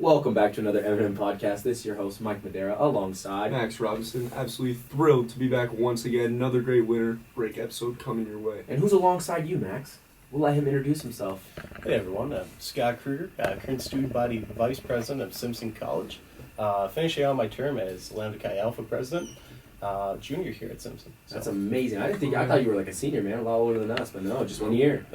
Welcome back to another M&M podcast. This is your host, Mike Madera, alongside Max Robinson. Absolutely thrilled to be back once again. Another great winter break episode coming your way. And who's alongside you, Max? We'll let him introduce himself. Hey everyone, I'm Scott Kruger, current student body vice president of Simpson College. Finishing out my term as Lambda Chi Alpha president, junior here at Simpson. So. That's amazing. I thought you were like a senior, man, a lot older than us, but no, just 1 year.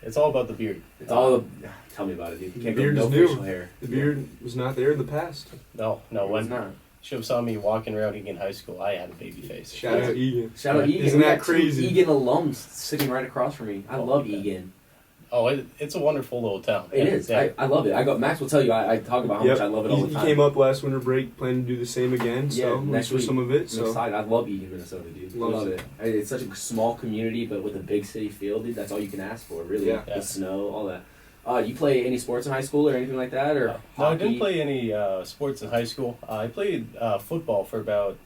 It's all about the beard. It's all. Tell me about it, dude. You can't The go beard no is new. facial hair. The beard was not there in the past. No, It's not. should have saw me walking around Egan High School. I had a baby face. Shout out Egan. Shout out Egan. Isn't We that got two crazy? Egan alums sitting right across from me. I love yeah. Egan. Oh, it's a wonderful little town. It is. Yeah. I love it. Max will tell you. I talk about how much I love it all the He time. came up last winter break, planning to do the same again. So next for week. some of it. I'm So excited. I love Egan, Minnesota, dude. Loves Love it. It's such a small community, but with a big city feel, dude. That's all you can ask for, really. Yeah. The snow, all that. You play any sports in high school or anything like that, or No, I hockey? didn't play any sports in high school. I played football for about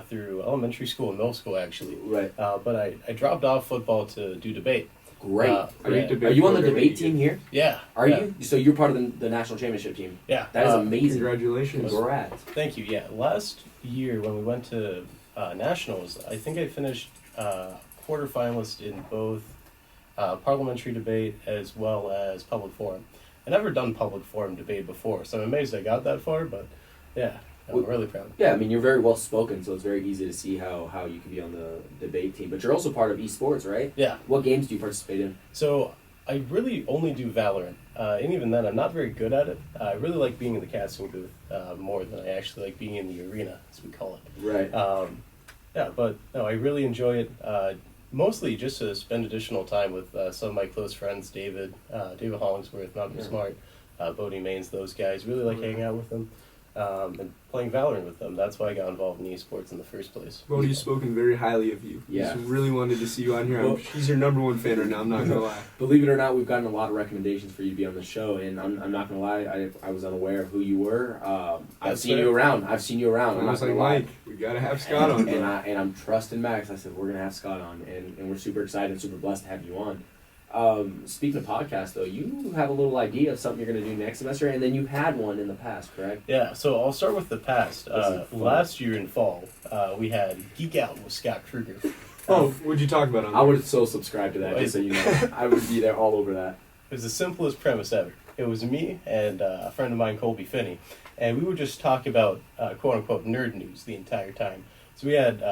through elementary school and middle school actually. Right. But I dropped off football to do debate. Great. great debate Are you on the program debate at team here? Yeah. Are yeah. you? So you're part of the national championship team. Yeah. That is amazing. Congratulations. Congrats. Thank you. Yeah, last year when we went to nationals, I think I finished quarterfinalist in both parliamentary debate as well as public forum. I never done public forum debate before, so I'm amazed I got that far. But yeah, I'm really proud. Yeah, I mean you're very well spoken, so it's very easy to see how you can be on the debate team. But you're also part of esports, right? Yeah. What games do you participate in? So I really only do Valorant, and even then I'm not very good at it. I really like being in the casting booth more than I actually like being in the arena, as we call it. Right. Yeah, but no, I really enjoy it. Mostly just to spend additional time with some of my close friends, David Hollingsworth, Malcolm Smart, Bodie Maines, those guys. Really like hanging out with them and playing Valorant with them. That's why I got involved in esports in the first place. Bodie's spoken very highly of you. Yeah. He's really wanted to see you on here. Well- He's your number one fan right now. I'm not gonna lie. Believe it or not, we've gotten a lot of recommendations for you to be on the show, and I'm not gonna lie, I was unaware of who you were. I've That's seen fair. you around. I'm I not was like, gonna lie. Mike, we gotta have Scott on. And I'm trusting Max. I said we're gonna have Scott on, and we're super excited and super blessed to have you on. Speaking of podcasts, though, you have a little idea of something you're gonna do next semester, and then you had one in the past, correct? Yeah, so I'll start with the past. This is fun. Last year in fall, we had Geek Out with Scott Kruger. Oh, what'd you talk about on I would so subscribe to that, just so you know. I would be there all over that. It was the simplest premise ever. It was me and a friend of mine, Colby Finney, and we would just talk about quote-unquote nerd news the entire time. So we had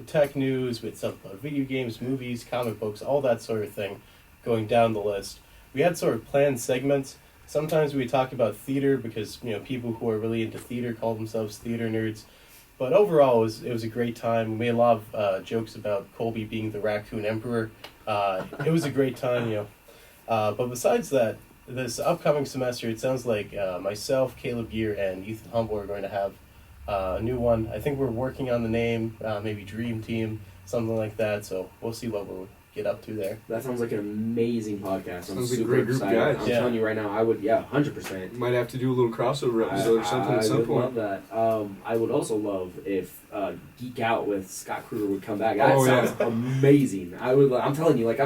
tech news, we had stuff about video games, movies, comic books, all that sort of thing going down the list. We had sort of planned segments. Sometimes we talk about theater because people who are really into theater call themselves theater nerds. But overall, it was a great time. We made a lot of jokes about Colby being the raccoon emperor. It was a great time, But besides that, this upcoming semester, it sounds like myself, Caleb Gear, and Ethan Humble are going to have a new one. I think we're working on the name, maybe Dream Team, something like that. So we'll see what we'll get up to there. That sounds like an amazing podcast. I'm Sounds like a super great group of excited. guys. I'm Yeah. telling you right now, I would, 100%. Might have to do a little crossover episode or something at some would point. love that. I would also love if Geek Out with Scott Kruger would come back. That Oh, yeah. sounds amazing. I would. I'm telling you, like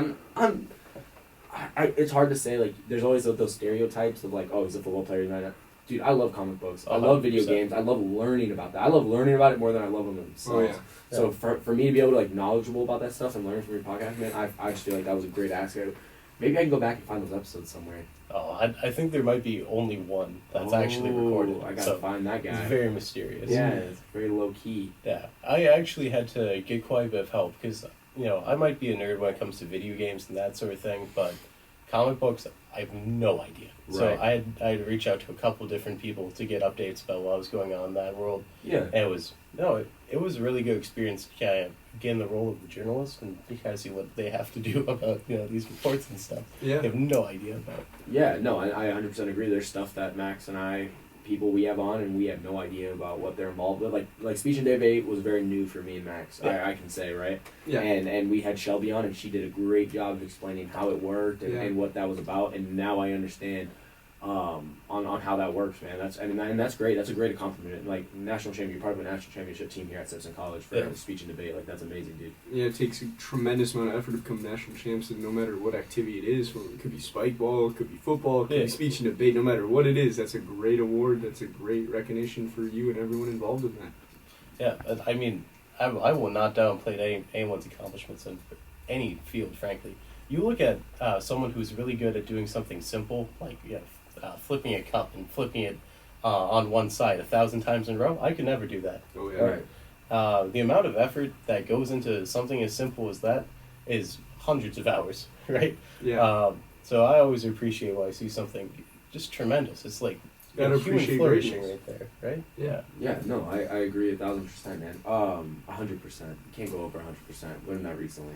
it's hard to say. Like, there's always those stereotypes of like, oh, he's a football player. He's not. Dude, I love comic books. I love video 100%. games. I love learning about that. I love learning about it more than I love them themselves. Oh, yeah. So for me to be able to knowledgeable about that stuff and learn from your podcast, man, I just feel like that was a great aspect. Maybe I can go back and find those episodes somewhere. Oh, I think there might be only one that's actually recorded. I gotta so find that guy. it's very mysterious. Yeah, it's very low key. Yeah, I actually had to get quite a bit of help because, I might be a nerd when it comes to video games and that sort of thing, but comic books, I have no idea. So Right. I had to reach out to a couple different people to get updates about what was going on in that world. Yeah. And it was a really good experience to kind of get in the role of the journalist and you kind of see what they have to do about, these reports and stuff. Yeah. I have no idea about. Yeah, no, I 100% agree. There's stuff that Max and I, people we have on, and we have no idea about what they're involved with. Like speech and debate was very new for me and Max, Yeah. I can say, right? Yeah. And we had Shelby on, and she did a great job of explaining how it worked and what that was about. And now I understand on how that works, man. And that's great. That's a great accomplishment. Like national champion, you're part of a national championship team here at Simpson College for speech and debate. Like that's amazing, dude. Yeah, it takes a tremendous amount of effort to become national champs, and no matter what activity it is, well, it could be spike ball, it could be football, it could be speech and debate. No matter what it is, that's a great award. That's a great recognition for you and everyone involved in that. Yeah, I mean, I will not downplay anyone's accomplishments in any field, frankly. You look at someone who's really good at doing something simple, like flipping a cup and flipping it on one side 1,000 times in a row. I could never do that. Oh yeah. Right. The amount of effort that goes into something as simple as that is hundreds of hours, right? Yeah. So I always appreciate when I see something just tremendous. It's like Gotta human appreciate flourishing greatness. right there, right? Yeah. Yeah, no, I agree 1,000%, man. 100%. You can't go over 100%. Learned that recently.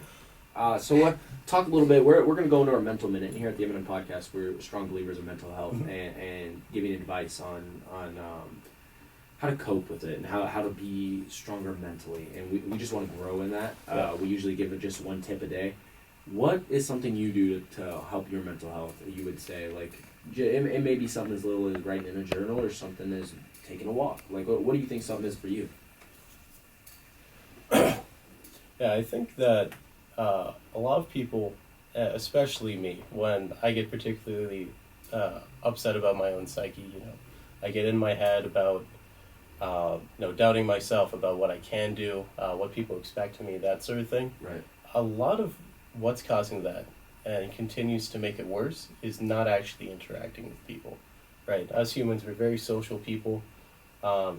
So talk a little bit. We're going to go into our mental minute. And here at the M&M Podcast, we're strong believers in mental health and giving advice on how to cope with it and how to be stronger mentally. And we just want to grow in that. We usually give it just one tip a day. What is something you do to help your mental health? You would say, like, it may be something as little as writing in a journal or something as taking a walk. Like, what do you think something is for you? Yeah, I think that a lot of people, especially me, when I get particularly upset about my own psyche, I get in my head about doubting myself about what I can do, what people expect of me, that sort of thing. Right. A lot of what's causing that and continues to make it worse is not actually interacting with people, right? Us humans, we're very social people.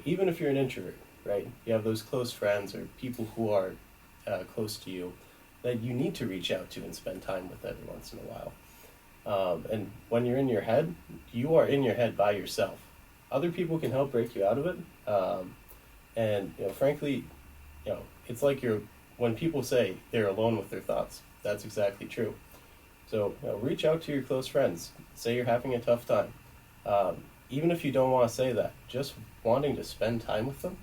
Even if you're an introvert, right? You have those close friends or people who are close to you that you need to reach out to and spend time with every once in a while. And when you're in your head, you are in your head by yourself. Other people can help break you out of it. And frankly, it's like when people say they're alone with their thoughts, that's exactly true. So reach out to your close friends. Say you're having a tough time. Even if you don't want to say that, just wanting to spend time with them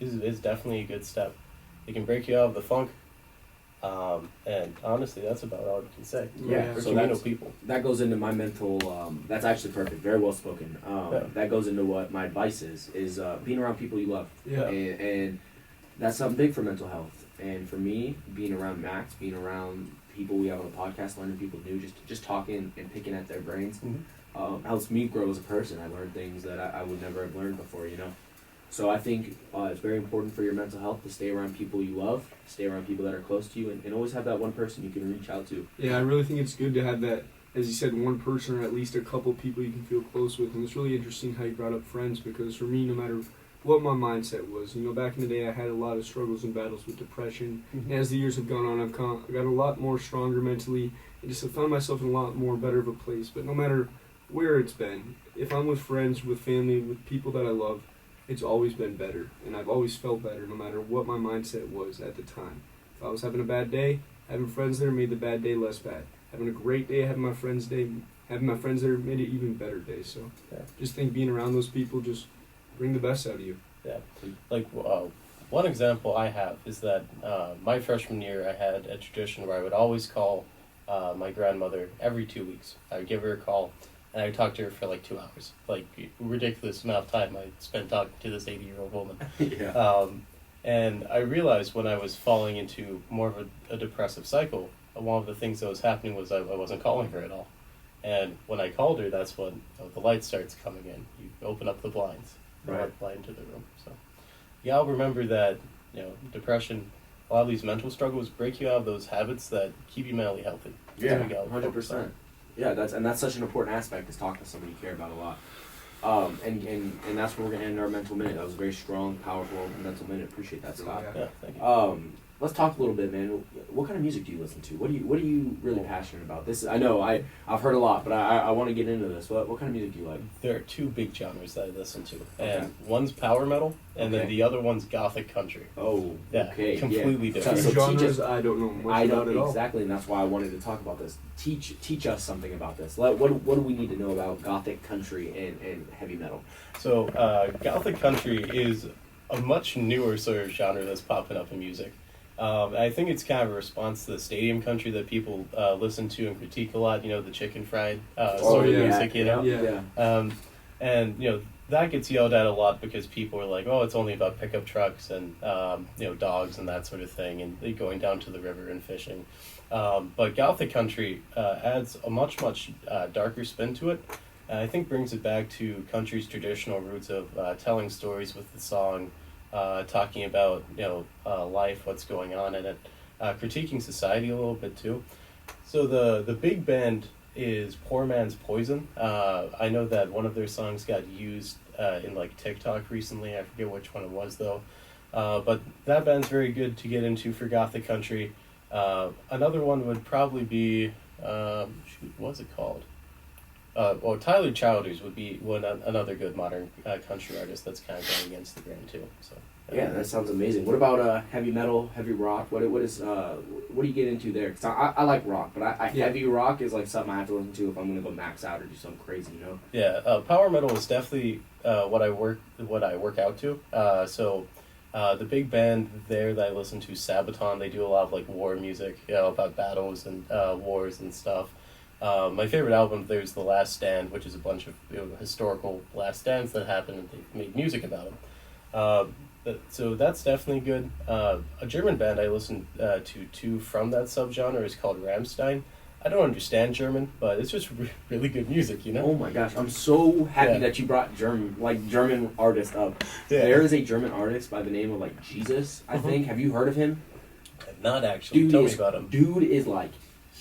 is definitely a good step. It can break you out of the funk. And honestly, that's about all you can say. Yeah, For so communal people. that goes into my mental. That's actually perfect. Very well spoken. That goes into what my advice is being around people you love. Yeah. And that's something big for mental health. And for me, being around Max, being around people we have on the podcast, learning people new, just talking and picking at their brains, helps me grow as a person. I learned things that I would never have learned before. So I think it's very important for your mental health to stay around people you love, stay around people that are close to you, and always have that one person you can reach out to. Yeah, I really think it's good to have that, as you said, one person or at least a couple people you can feel close with. And it's really interesting how you brought up friends, because for me, no matter what my mindset was, back in the day I had a lot of struggles and battles with depression. And as the years have gone on, I've got a lot more stronger mentally and just have found myself in a lot more better of a place. But no matter where it's been, if I'm with friends, with family, with people that I love, it's always been better, and I've always felt better no matter what my mindset was at the time. If I was having a bad day, having friends there made the bad day less bad. Having a great day, having my friends there made it even better day. So just think being around those people just bring the best out of you. Yeah. Like one example I have is that my freshman year I had a tradition where I would always call my grandmother every 2 weeks. I would give her a call. And I talked to her for like 2 hours, like ridiculous amount of time I spent talking to this 80-year-old woman. Yeah. And I realized when I was falling into more of a depressive cycle, one of the things that was happening was I wasn't calling her at all. And when I called her, that's when the light starts coming in. You open up the blinds, Right. light into the room. So yeah, I'll remember that depression, a lot of these mental struggles break you out of those habits that keep you mentally healthy. Yeah, So we gotta focus on 100%. Yeah, that's such an important aspect, is talking to somebody you care about a lot. And that's where we're gonna end our mental minute. That was a very strong, powerful mental minute. Appreciate that, Scott. Yeah, thank you. Let's talk a little bit, man. What kind of music do you listen to? What are you really passionate about? This I know I've heard a lot, but I want to get into this. What kind of music do you like? There are two big genres that I listen to, and one's power metal, and then the other one's gothic country. Oh, Yeah, okay, completely different. So teach Genres us. I don't know much I about don't at all. exactly, and that's why I wanted to talk about this. Teach us something about this. What do we need to know about gothic country and heavy metal? So, gothic country is a much newer sort of genre that's popping up in music. I think it's kind of a response to the stadium country that people listen to and critique a lot. You know, the chicken fried sort of yeah. music. You know, Yeah. and you know that gets yelled at a lot because people are like, "Oh, it's only about pickup trucks and you know dogs and that sort of thing, and going down to the river and fishing." But Gothic country adds a much darker spin to it, and I think brings it back to country's traditional roots of telling stories with the song, talking about life, what's going on in it, critiquing society a little bit too. So the big band is Poor Man's Poison. I know that one of their songs got used in like TikTok recently. I forget which one it was though. But that band's very good to get into for Gothic country. Another one would probably be what's it called? Tyler Childers would be another good modern country artist that's kind of going against the grain too. So Yeah, that sounds amazing. What about heavy metal, heavy rock? What do you get into there? Cause I like rock, but heavy rock is like something I have to listen to if I'm gonna go max out or do something crazy, you know? Yeah, power metal is definitely what I work out to. The big band there that I listen to, Sabaton, they do a lot of like war music, about battles and wars and stuff. My favorite album there is The Last Stand, which is a bunch of historical last stands that happened, and they made music about them. So that's definitely good. A German band I listen to from that subgenre is called Rammstein. I don't understand German, but it's just really good music, you know? Oh my gosh, I'm so happy that you brought German artist up. Yeah. There is a German artist by the name of like Jesus, I think. Have you heard of him? Not actually. Tell me about him. Dude is like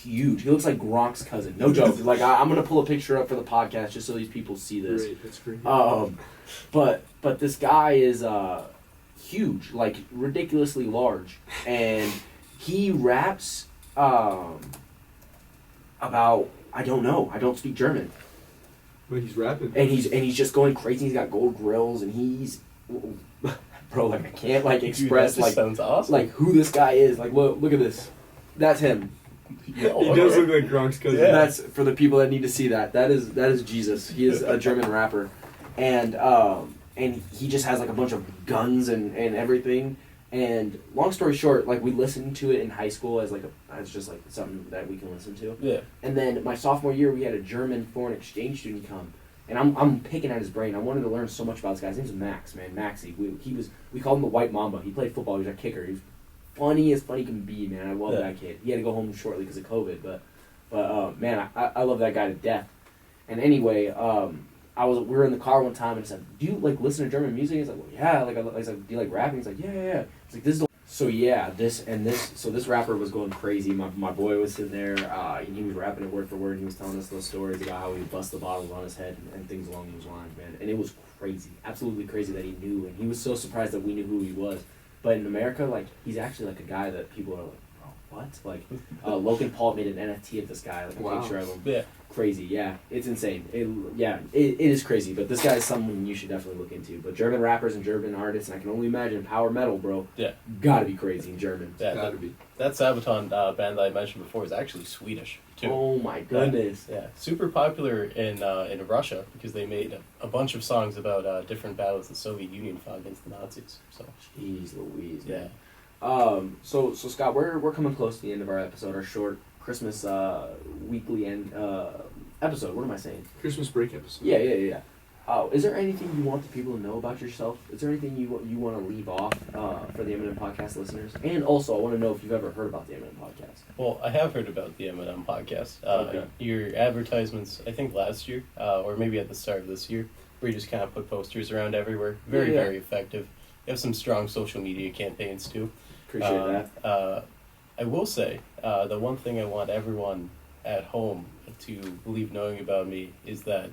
huge. He looks like Gronk's cousin. No joke. Like I'm gonna pull a picture up for the podcast just so these people see this. Great, that's great. But this guy is huge, like ridiculously large, and he raps about I don't know. I don't speak German. But he's rapping. And he's just going crazy. He's got gold grills, and he's bro. Like I can't like express Dude, that just sounds awesome. like who this guy is. Like look at this. That's him. He does look like Gronk's cousin. Yeah. That's for the people that need to see that. That is Jesus. He is a German rapper, and he just has like a bunch of guns and everything. And long story short, like we listened to it in high school as just like something that we can listen to. Yeah. And then my sophomore year, we had a German foreign exchange student come, and I'm picking at his brain. I wanted to learn so much about this guy. His name's Max, man, Maxie. We called him the White Mamba. He played football. He was a kicker. He was funny as funny can be, man. I love that kid. He had to go home shortly because of COVID, but man, I love that guy to death. And anyway, we were in the car one time and I said, "Do you like listen to German music?" He's like, "Well, yeah." Like I was like, "Do you like rapping?" He's like, "Yeah." It's like this is this rapper was going crazy. My boy was sitting there. He was rapping it word for word. And he was telling us those stories about how he would bust the bottles on his head and things along those lines, man. And it was crazy, absolutely crazy that he knew. And he was so surprised that we knew who he was. But in America, like he's actually like a guy that people are like, "Oh, what?" Like Logan Paul made an NFT of this guy, like a picture of him. Yeah. Crazy, yeah. It's insane. It is crazy, but this guy is someone you should definitely look into. But German rappers and German artists, and I can only imagine power metal, bro. Yeah. Gotta be crazy in German. Yeah, Gotta be. That Sabaton band that I mentioned before is actually Swedish too. Oh my goodness. Yeah, super popular in Russia because they made a bunch of songs about different battles the Soviet Union fought against the Nazis. So. Jeez Louise, Yeah. man. So Scott, we're coming close to the end of our episode, our short Christmas weekly end episode. What am I saying? Christmas break episode. Yeah. Is there anything you want the people to know about yourself? Is there anything you want to leave off for the Eminem Podcast listeners? And also, I want to know if you've ever heard about the Eminem Podcast. Well, I have heard about the Eminem Podcast. Okay. Your advertisements, I think last year, or maybe at the start of this year, where you just kind of put posters around everywhere. Very, Yeah. very effective. You have some strong social media campaigns too. Appreciate that. I will say, the one thing I want everyone at home to believe knowing about me is that,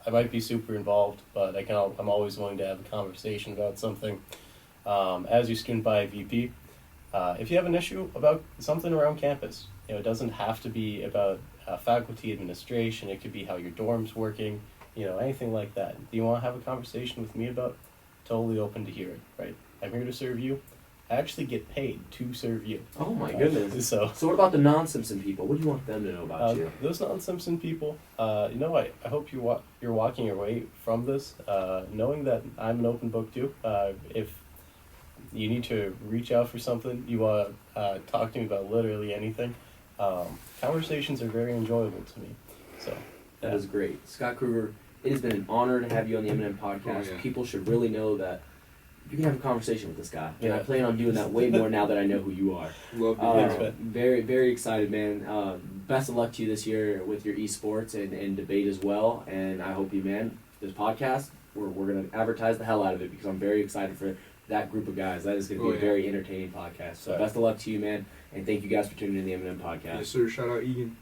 I might be super involved, but I'm always willing to have a conversation about something. As your student body VP, if you have an issue about something around campus, it doesn't have to be about faculty administration. It could be how your dorm's working, anything like that. Do you want to have a conversation with me about? Totally open to hear it, right? I'm here to serve you. I actually get paid to serve you. Oh my goodness. So what about the non-Simpson people? What do you want them to know about you? those non-Simpson people, I hope you're walking away from this knowing that I'm an open book too. If you need to reach out for something, you want to talk to me about literally anything, conversations are very enjoyable to me. So That is great. Scott Kruger, it has been an honor to have you on the Eminem podcast. Oh, yeah. People should really know that you can have a conversation with this guy. And I Yeah. plan on doing that way more now that I know who you are. Love to Thanks, hear man. it. Very, very excited, man. Best of luck to you this year with your esports and debate as well. And I hope you, man, this podcast, we're going to advertise the hell out of it because I'm very excited for that group of guys. That is going to be Oh, a yeah. very entertaining podcast. So Right. best of luck to you, man. And thank you guys for tuning in to the Eminem podcast. Yes, sir. Shout out Egan.